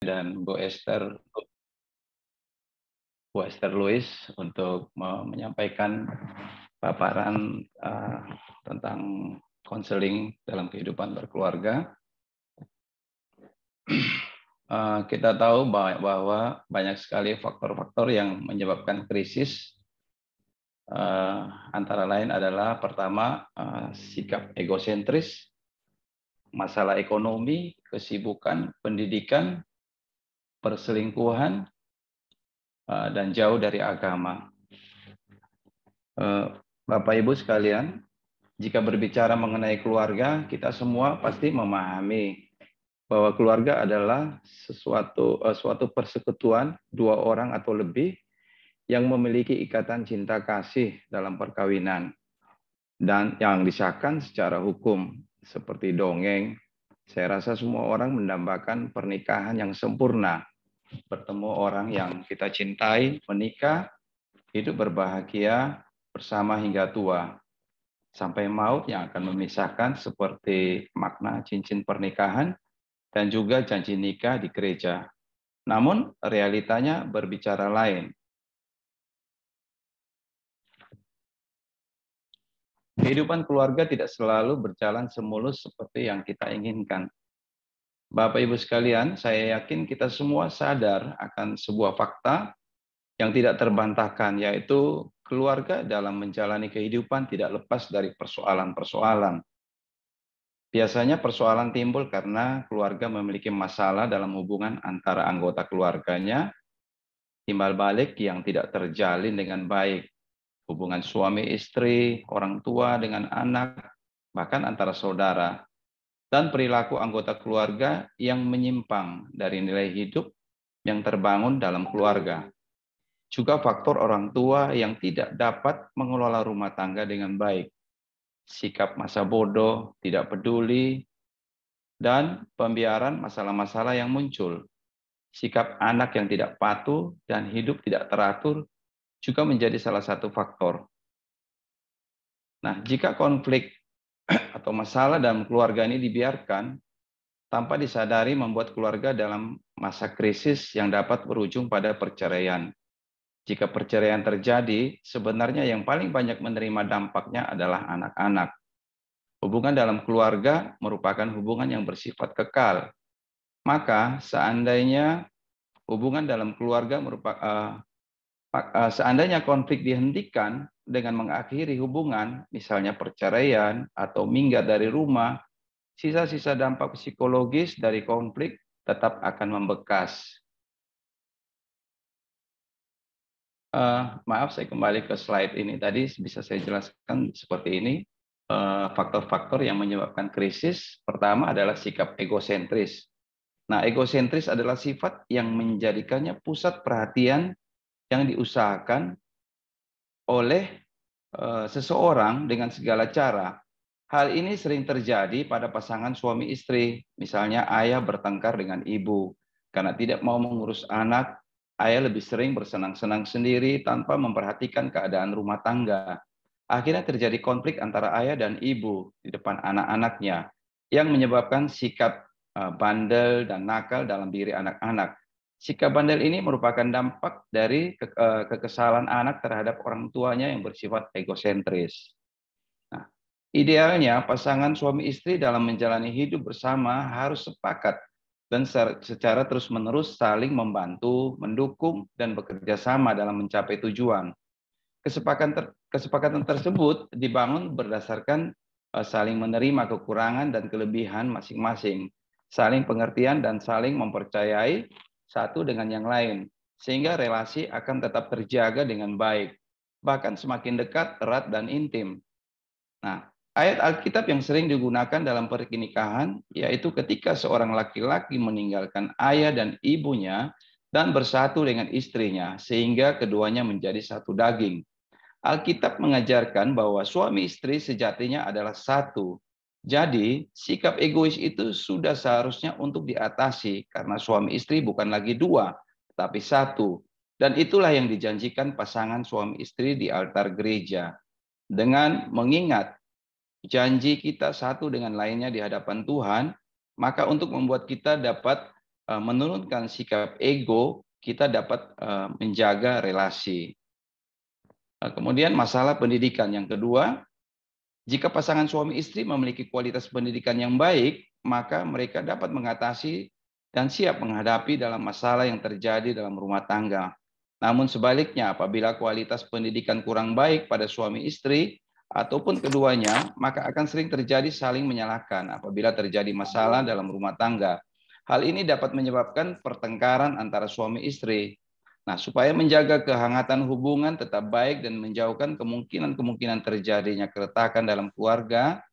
dan Bu Esther Louis untuk menyampaikan paparan tentang konseling dalam kehidupan berkeluarga. Kita tahu bahwa banyak sekali faktor-faktor yang menyebabkan krisis. Antara lain adalah pertama, sikap egosentris, masalah ekonomi, kesibukan, pendidikan, perselingkuhan, dan jauh dari agama. Bapak Ibu sekalian, jika berbicara mengenai keluarga, kita semua pasti memahami bahwa keluarga adalah suatu persekutuan dua orang atau lebih yang memiliki ikatan cinta kasih dalam perkawinan dan yang disahkan secara hukum seperti dongeng. Saya rasa semua orang mendambakan pernikahan yang sempurna. Bertemu orang yang kita cintai, menikah, hidup berbahagia bersama hingga tua. Sampai maut yang akan memisahkan seperti makna cincin pernikahan dan juga janji nikah di gereja. Namun realitanya berbicara lain. Kehidupan keluarga tidak selalu berjalan semulus seperti yang kita inginkan. Bapak Ibu sekalian, saya yakin kita semua sadar akan sebuah fakta yang tidak terbantahkan, yaitu keluarga dalam menjalani kehidupan tidak lepas dari persoalan-persoalan. Biasanya persoalan timbul karena keluarga memiliki masalah dalam hubungan antara anggota keluarganya, timbal balik yang tidak terjalin dengan baik, hubungan suami istri, orang tua dengan anak, bahkan antara saudara, dan perilaku anggota keluarga yang menyimpang dari nilai hidup yang terbangun dalam keluarga. Juga faktor orang tua yang tidak dapat mengelola rumah tangga dengan baik, sikap masa bodoh, tidak peduli, dan pembiaran masalah-masalah yang muncul. Sikap anak yang tidak patuh dan hidup tidak teratur juga menjadi salah satu faktor. Nah, jika konflik atau masalah dalam keluarga ini dibiarkan, tanpa disadari membuat keluarga dalam masa krisis yang dapat berujung pada perceraian. Jika perceraian terjadi, sebenarnya yang paling banyak menerima dampaknya adalah anak-anak. Hubungan dalam keluarga merupakan hubungan yang bersifat kekal. Maka seandainya hubungan dalam keluarga seandainya konflik dihentikan dengan mengakhiri hubungan, misalnya perceraian atau minggat dari rumah, sisa-sisa dampak psikologis dari konflik tetap akan membekas. Maaf, saya kembali ke slide ini. Tadi bisa saya jelaskan seperti ini. Faktor-faktor yang menyebabkan krisis, pertama adalah sikap egosentris. Nah, egosentris adalah sifat yang menjadikannya pusat perhatian yang diusahakan oleh seseorang dengan segala cara. Hal ini sering terjadi pada pasangan suami istri. Misalnya ayah bertengkar dengan ibu karena tidak mau mengurus anak. Ayah lebih sering bersenang-senang sendiri tanpa memperhatikan keadaan rumah tangga. Akhirnya terjadi konflik antara ayah dan ibu di depan anak-anaknya yang menyebabkan sikap bandel dan nakal dalam diri anak-anak. Sikap bandel ini merupakan dampak dari kekesalan anak terhadap orang tuanya yang bersifat egosentris. Nah, idealnya pasangan suami istri dalam menjalani hidup bersama harus sepakat dan secara terus-menerus saling membantu, mendukung, dan bekerja sama dalam mencapai tujuan. Kesepakatan tersebut dibangun berdasarkan saling menerima kekurangan dan kelebihan masing-masing, saling pengertian dan saling mempercayai satu dengan yang lain, sehingga relasi akan tetap terjaga dengan baik, bahkan semakin dekat, erat, dan intim. Nah, ayat Alkitab yang sering digunakan dalam pernikahan, yaitu ketika seorang laki-laki meninggalkan ayah dan ibunya dan bersatu dengan istrinya, sehingga keduanya menjadi satu daging. Alkitab mengajarkan bahwa suami istri sejatinya adalah satu. Jadi, sikap egois itu sudah seharusnya untuk diatasi, karena suami istri bukan lagi dua, tapi satu. Dan itulah yang dijanjikan pasangan suami istri di altar gereja. Dengan mengingat janji kita satu dengan lainnya di hadapan Tuhan, maka untuk membuat kita dapat menurunkan sikap ego, kita dapat menjaga relasi. Kemudian masalah pendidikan yang kedua, jika pasangan suami istri memiliki kualitas pendidikan yang baik, maka mereka dapat mengatasi dan siap menghadapi dalam masalah yang terjadi dalam rumah tangga. Namun sebaliknya, apabila kualitas pendidikan kurang baik pada suami istri ataupun keduanya, maka akan sering terjadi saling menyalahkan apabila terjadi masalah dalam rumah tangga. Hal ini dapat menyebabkan pertengkaran antara suami istri. Nah, supaya menjaga kehangatan hubungan tetap baik dan menjauhkan kemungkinan-kemungkinan terjadinya keretakan dalam keluarga,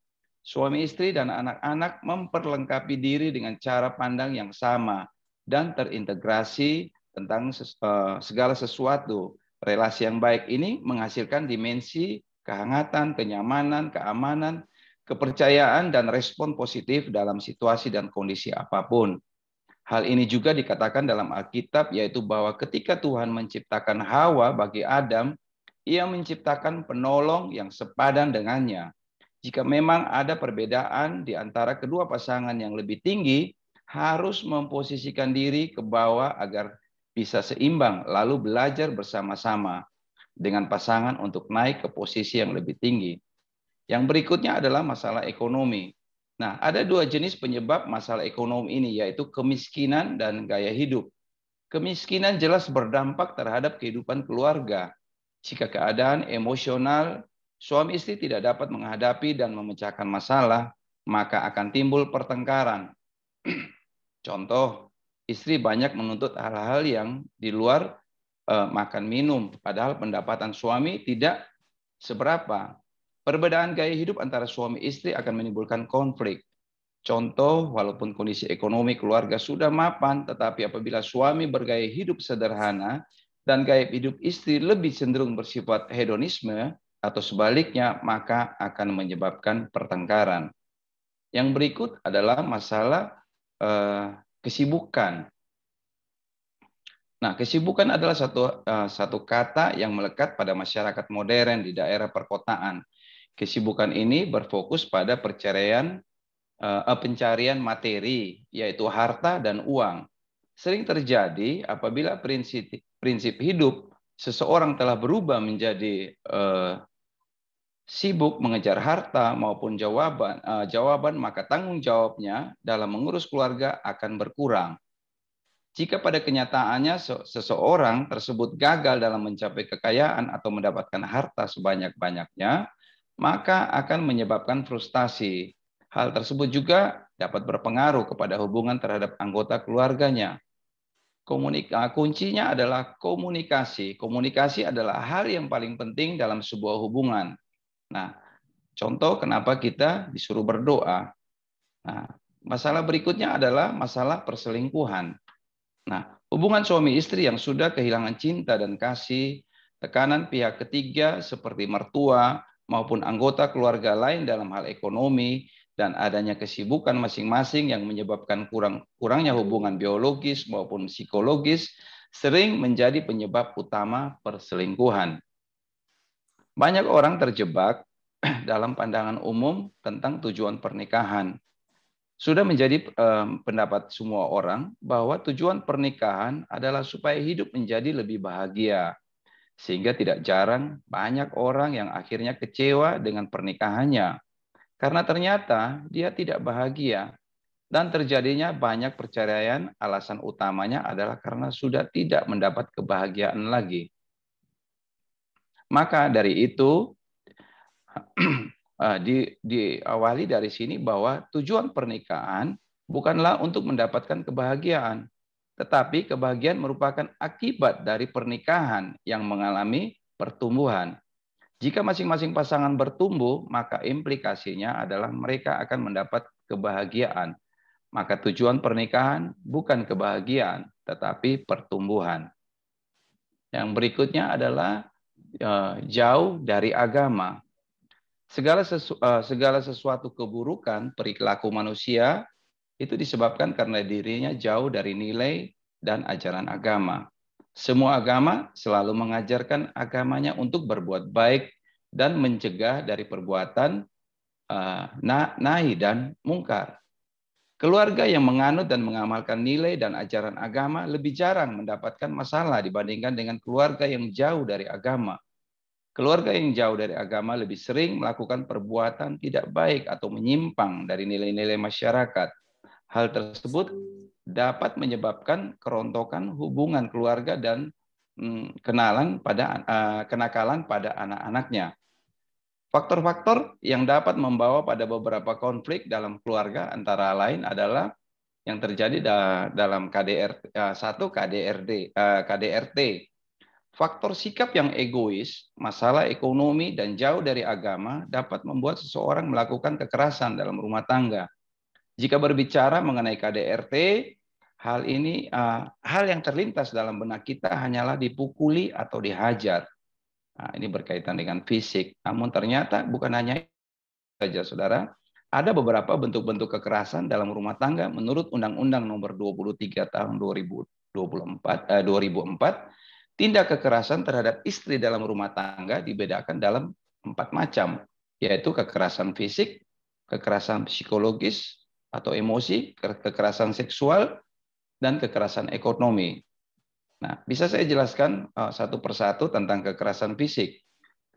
suami istri dan anak-anak memperlengkapi diri dengan cara pandang yang sama dan terintegrasi tentang segala sesuatu. Relasi yang baik ini menghasilkan dimensi kehangatan, kenyamanan, keamanan, kepercayaan, dan respon positif dalam situasi dan kondisi apapun. Hal ini juga dikatakan dalam Alkitab, yaitu bahwa ketika Tuhan menciptakan Hawa bagi Adam, Ia menciptakan penolong yang sepadan dengannya. Jika memang ada perbedaan di antara kedua pasangan yang lebih tinggi, harus memposisikan diri ke bawah agar bisa seimbang, lalu belajar bersama-sama dengan pasangan untuk naik ke posisi yang lebih tinggi. Yang berikutnya adalah masalah ekonomi. Nah, ada dua jenis penyebab masalah ekonomi ini, yaitu kemiskinan dan gaya hidup. Kemiskinan jelas berdampak terhadap kehidupan keluarga. Jika keadaan emosional suami istri tidak dapat menghadapi dan memecahkan masalah, maka akan timbul pertengkaran. Contoh, istri banyak menuntut hal-hal yang di luar makan minum, padahal pendapatan suami tidak seberapa. Perbedaan gaya hidup antara suami istri akan menimbulkan konflik. Contoh, walaupun kondisi ekonomi keluarga sudah mapan, tetapi apabila suami bergaya hidup sederhana dan gaya hidup istri lebih cenderung bersifat hedonisme atau sebaliknya, maka akan menyebabkan pertengkaran. Yang berikut adalah masalah kesibukan. Nah, kesibukan adalah satu kata yang melekat pada masyarakat modern di daerah perkotaan. Kesibukan ini berfokus pada pencarian materi, yaitu harta dan uang. Sering terjadi apabila prinsip hidup seseorang telah berubah menjadi sibuk mengejar harta maupun jawaban, maka tanggung jawabnya dalam mengurus keluarga akan berkurang. Jika pada kenyataannya seseorang tersebut gagal dalam mencapai kekayaan atau mendapatkan harta sebanyak-banyaknya, maka akan menyebabkan frustasi. Hal tersebut juga dapat berpengaruh kepada hubungan terhadap anggota keluarganya. Kuncinya adalah komunikasi. Komunikasi adalah hal yang paling penting dalam sebuah hubungan. Nah, contoh kenapa kita disuruh berdoa. Nah, masalah berikutnya adalah masalah perselingkuhan. Nah, hubungan suami istri yang sudah kehilangan cinta dan kasih, tekanan pihak ketiga seperti mertua maupun anggota keluarga lain dalam hal ekonomi, dan adanya kesibukan masing-masing yang menyebabkan kurangnya hubungan biologis maupun psikologis, sering menjadi penyebab utama perselingkuhan. Banyak orang terjebak dalam pandangan umum tentang tujuan pernikahan. Sudah menjadi pendapat semua orang bahwa tujuan pernikahan adalah supaya hidup menjadi lebih bahagia. Sehingga tidak jarang banyak orang yang akhirnya kecewa dengan pernikahannya. Karena ternyata dia tidak bahagia. Dan terjadinya banyak perceraian, alasan utamanya adalah karena sudah tidak mendapat kebahagiaan lagi. Maka dari itu, diawali dari sini bahwa tujuan pernikahan bukanlah untuk mendapatkan kebahagiaan, tetapi kebahagiaan merupakan akibat dari pernikahan yang mengalami pertumbuhan. Jika masing-masing pasangan bertumbuh, maka implikasinya adalah mereka akan mendapat kebahagiaan. Maka tujuan pernikahan bukan kebahagiaan, tetapi pertumbuhan. Yang berikutnya adalah jauh dari agama. Segala sesuatu keburukan perilaku manusia itu disebabkan karena dirinya jauh dari nilai dan ajaran agama. Semua agama selalu mengajarkan agamanya untuk berbuat baik dan mencegah dari perbuatan nahi dan mungkar. Keluarga yang menganut dan mengamalkan nilai dan ajaran agama lebih jarang mendapatkan masalah dibandingkan dengan keluarga yang jauh dari agama. Keluarga yang jauh dari agama lebih sering melakukan perbuatan tidak baik atau menyimpang dari nilai-nilai masyarakat. Hal tersebut dapat menyebabkan kerontokan hubungan keluarga dan kenakalan pada anak-anaknya. Faktor-faktor yang dapat membawa pada beberapa konflik dalam keluarga antara lain adalah yang terjadi dalam KDRT. Faktor sikap yang egois, masalah ekonomi, dan jauh dari agama dapat membuat seseorang melakukan kekerasan dalam rumah tangga. Jika berbicara mengenai KDRT, hal yang terlintas dalam benak kita hanyalah dipukuli atau dihajar. Nah, ini berkaitan dengan fisik. Namun ternyata bukan hanya itu saja, saudara. Ada beberapa bentuk-bentuk kekerasan dalam rumah tangga menurut Undang-Undang Nomor 23 Tahun 2004. Tindak kekerasan terhadap istri dalam rumah tangga dibedakan dalam 4 macam, yaitu kekerasan fisik, kekerasan psikologis atau emosi, kekerasan seksual, dan kekerasan ekonomi. Nah, bisa saya jelaskan satu persatu tentang kekerasan fisik.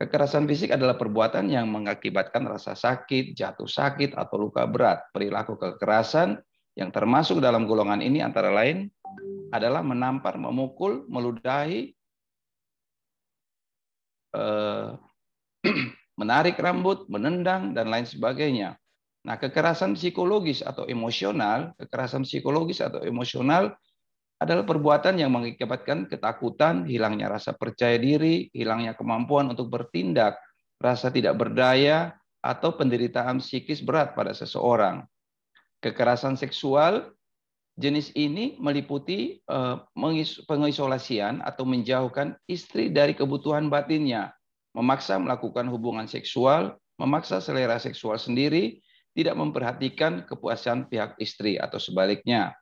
Kekerasan fisik adalah perbuatan yang mengakibatkan rasa sakit, jatuh sakit, atau luka berat. Perilaku kekerasan yang termasuk dalam golongan ini antara lain adalah menampar, memukul, meludahi, menarik rambut, menendang, dan lain sebagainya. Nah, kekerasan psikologis atau emosional adalah perbuatan yang mengakibatkan ketakutan, hilangnya rasa percaya diri, hilangnya kemampuan untuk bertindak, rasa tidak berdaya, atau penderitaan psikis berat pada seseorang. Kekerasan seksual jenis ini meliputi pengisolasian atau menjauhkan istri dari kebutuhan batinnya, memaksa melakukan hubungan seksual, memaksa selera seksual sendiri, tidak memperhatikan kepuasan pihak istri atau sebaliknya.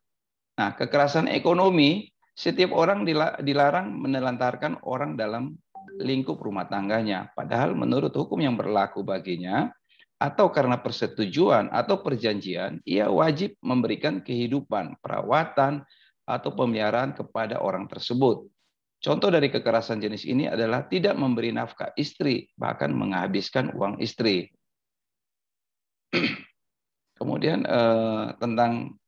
Nah, kekerasan ekonomi, setiap orang dilarang menelantarkan orang dalam lingkup rumah tangganya. Padahal menurut hukum yang berlaku baginya, atau karena persetujuan atau perjanjian, ia wajib memberikan kehidupan, perawatan, atau pemeliharaan kepada orang tersebut. Contoh dari kekerasan jenis ini adalah tidak memberi nafkah istri, bahkan menghabiskan uang istri. Kemudian tentang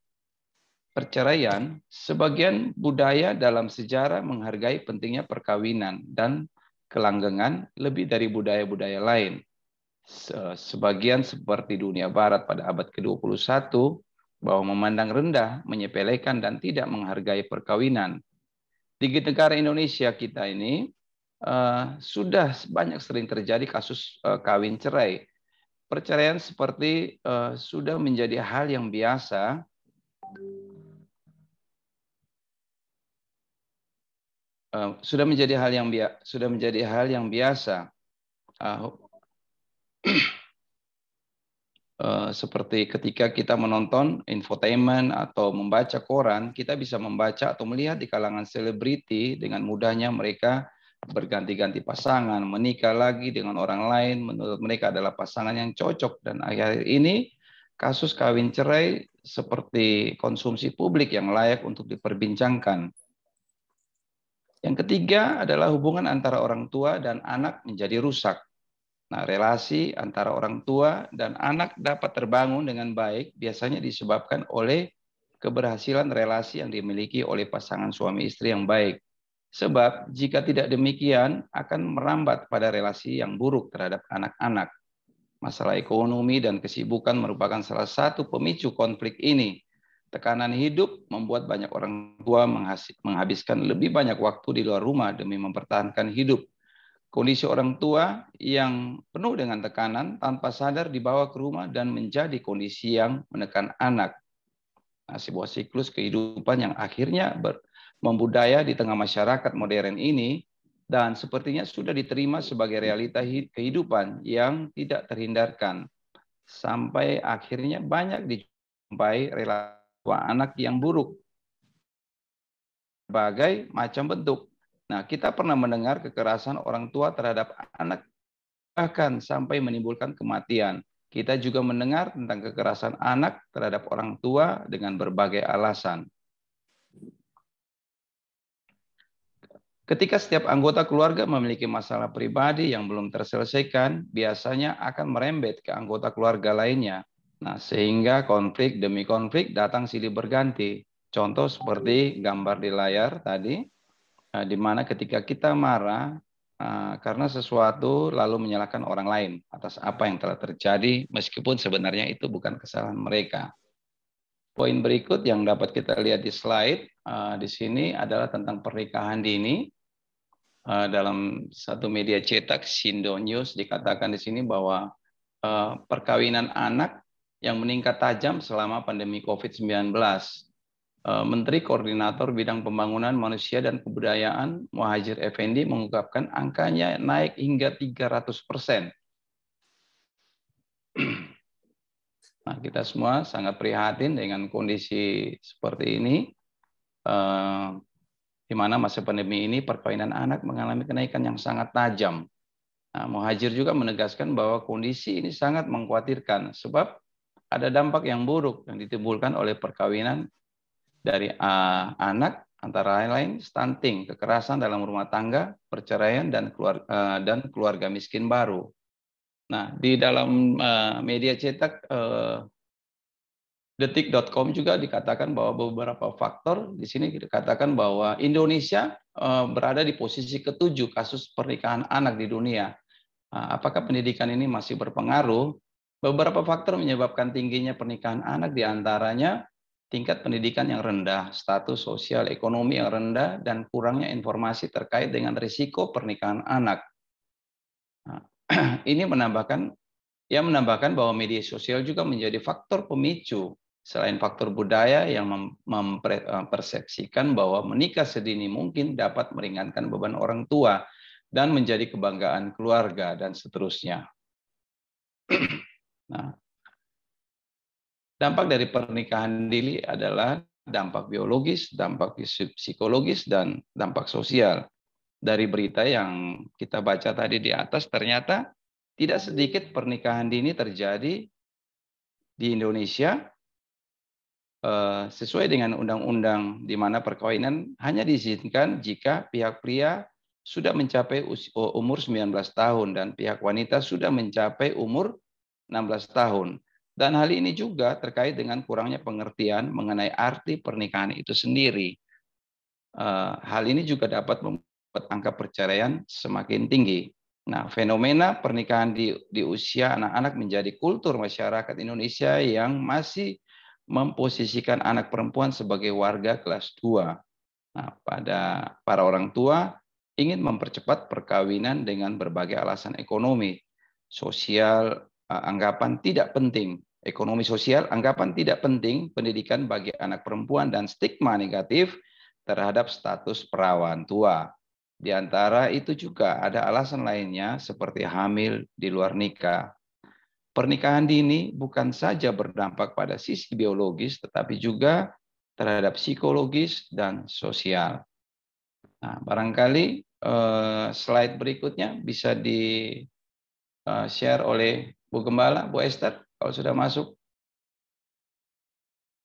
perceraian, sebagian budaya dalam sejarah menghargai pentingnya perkawinan dan kelanggengan lebih dari budaya-budaya lain. Sebagian seperti dunia barat pada abad ke-21 bahwa memandang rendah, menyepelekan, dan tidak menghargai perkawinan. Di negara Indonesia kita ini sudah banyak sering terjadi kasus kawin cerai. Perceraian seperti sudah menjadi hal yang biasa sudah menjadi hal yang biasa. Seperti ketika kita menonton infotainment atau membaca koran, kita bisa membaca atau melihat di kalangan selebriti dengan mudahnya mereka berganti-ganti pasangan, menikah lagi dengan orang lain, menurut mereka adalah pasangan yang cocok, dan akhir ini kasus kawin cerai seperti konsumsi publik yang layak untuk diperbincangkan. Yang ketiga adalah hubungan antara orang tua dan anak menjadi rusak. Nah, relasi antara orang tua dan anak dapat terbangun dengan baik biasanya disebabkan oleh keberhasilan relasi yang dimiliki oleh pasangan suami istri yang baik. Sebab jika tidak demikian akan merambat pada relasi yang buruk terhadap anak-anak. Masalah ekonomi dan kesibukan merupakan salah satu pemicu konflik ini. Tekanan hidup membuat banyak orang tua menghabiskan lebih banyak waktu di luar rumah demi mempertahankan hidup. Kondisi orang tua yang penuh dengan tekanan tanpa sadar dibawa ke rumah dan menjadi kondisi yang menekan anak. Nah, sebuah siklus kehidupan yang akhirnya membudaya di tengah masyarakat modern ini dan sepertinya sudah diterima sebagai realita kehidupan yang tidak terhindarkan. Sampai akhirnya banyak dijumpai relasi anak yang buruk berbagai macam bentuk. Nah, kita pernah mendengar kekerasan orang tua terhadap anak bahkan sampai menimbulkan kematian. kita juga mendengar tentang kekerasan anak terhadap orang tua dengan berbagai alasan. Ketika setiap anggota keluarga memiliki masalah pribadi yang belum terselesaikan, biasanya akan merembet ke anggota keluarga lainnya. Nah, sehingga konflik demi konflik datang silih berganti. Contoh seperti gambar di layar tadi, di mana ketika kita marah karena sesuatu lalu menyalahkan orang lain atas apa yang telah terjadi, meskipun sebenarnya itu bukan kesalahan mereka. Poin berikut yang dapat kita lihat di slide di sini adalah tentang pernikahan dini. Dalam satu media cetak, Shindo News, dikatakan di sini bahwa perkawinan anak yang meningkat tajam selama pandemi COVID-19. Menteri Koordinator Bidang Pembangunan Manusia dan Kebudayaan Muhadjir Effendi mengungkapkan angkanya naik hingga 300%. Nah, kita semua sangat prihatin dengan kondisi seperti ini, di mana masa pandemi ini perkawinan anak mengalami kenaikan yang sangat tajam. Nah, Muhadjir juga menegaskan bahwa kondisi ini sangat mengkhawatirkan sebab ada dampak yang buruk yang ditimbulkan oleh perkawinan dari anak, antara lain stunting, kekerasan dalam rumah tangga, perceraian, dan keluarga miskin baru. Nah, di dalam media cetak detik.com juga dikatakan bahwa beberapa faktor di sini dikatakan bahwa Indonesia berada di posisi ke-7 kasus pernikahan anak di dunia. Apakah pendidikan ini masih berpengaruh? Beberapa faktor menyebabkan tingginya pernikahan anak, diantaranya tingkat pendidikan yang rendah, status sosial ekonomi yang rendah, dan kurangnya informasi terkait dengan risiko pernikahan anak. Nah, ini menambahkan bahwa media sosial juga menjadi faktor pemicu. Selain faktor budaya yang mempersepsikan bahwa menikah sedini mungkin dapat meringankan beban orang tua dan menjadi kebanggaan keluarga, dan seterusnya. Nah, dampak dari pernikahan dini adalah dampak biologis, dampak psikologis, dan dampak sosial. Dari berita yang kita baca tadi di atas, ternyata tidak sedikit pernikahan dini terjadi di Indonesia sesuai dengan undang-undang, di mana perkawinan hanya diizinkan jika pihak pria sudah mencapai umur 19 tahun dan pihak wanita sudah mencapai umur 16 tahun. Dan hal ini juga terkait dengan kurangnya pengertian mengenai arti pernikahan itu sendiri. Hal ini juga dapat membuat angka perceraian semakin tinggi. Nah, fenomena pernikahan di usia anak-anak menjadi kultur masyarakat Indonesia yang masih memposisikan anak perempuan sebagai warga kelas 2. Nah, pada para orang tua ingin mempercepat perkawinan dengan berbagai alasan ekonomi, sosial, anggapan tidak penting. Ekonomi sosial, anggapan tidak penting pendidikan bagi anak perempuan, dan stigma negatif terhadap status perawan tua. Di antara itu juga ada alasan lainnya seperti hamil di luar nikah. Pernikahan dini bukan saja berdampak pada sisi biologis, tetapi juga terhadap psikologis dan sosial. Nah, barangkali slide berikutnya bisa di-share oleh Bu Gembala, Bu Esther, kalau sudah masuk.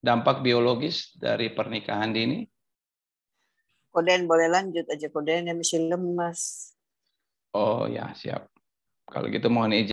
Dampak biologis dari pernikahan dini. Koden, boleh lanjut aja Koden, yang masih lemas. Oh ya, siap. Kalau gitu mohon izin.